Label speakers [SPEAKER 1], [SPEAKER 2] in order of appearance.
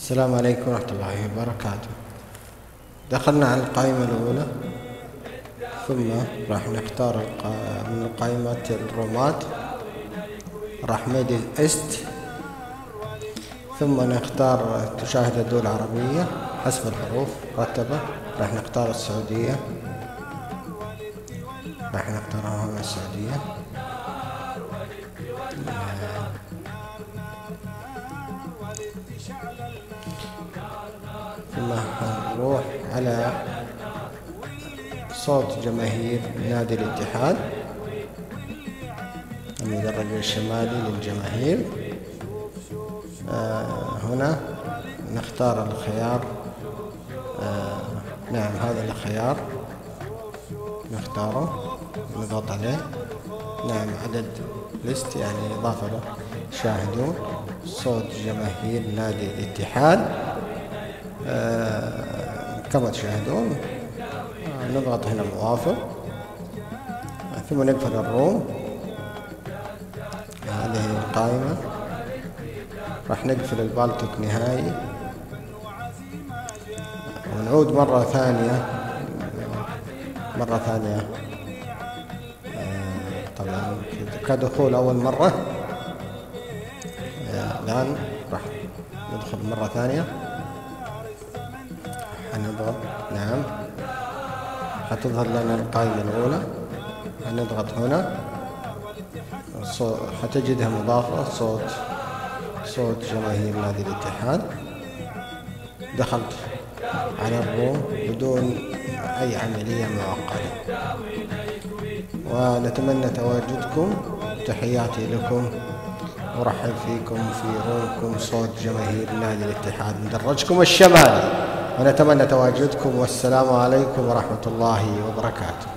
[SPEAKER 1] السلام عليكم ورحمة الله وبركاته. دخلنا على القائمة الأولى، ثم راح نختار من قائمة الرومات راح ميدل إيست، ثم نختار تشاهد الدول العربية حسب الحروف مرتبة. راح نختار السعودية، راح نختارها هنا السعودية. ثم نروح على صوت جماهير نادي الاتحاد، المدرج الشمالي للجماهير. هنا نختار الخيار، نعم هذا الخيار نختاره، نضغط عليه. نعم عدد ليست يعني إضافة له. شاهدوا صوت جماهير نادي الاتحاد كما تشاهدون. نضغط هنا موافق، ثم نقفل الروم. هذه القائمة راح نقفل البالتوك نهائي ونعود مرة ثانية طبعا كدخول أول مرة. الآن راح ندخل مرة ثانية، حنضغط نعم، حتظهر لنا القائمة الأولى. حنضغط هنا، حتجدها مضافة صوت جماهير نادي الاتحاد. دخلت على الروم بدون أي عملية معقدة، ونتمنى تواجدكم. تحياتي لكم، أرحب فيكم في رومكم صوت جماهير نادي الاتحاد مدرجكم الشمالي، ونتمنى تواجدكم. والسلام عليكم ورحمة الله وبركاته.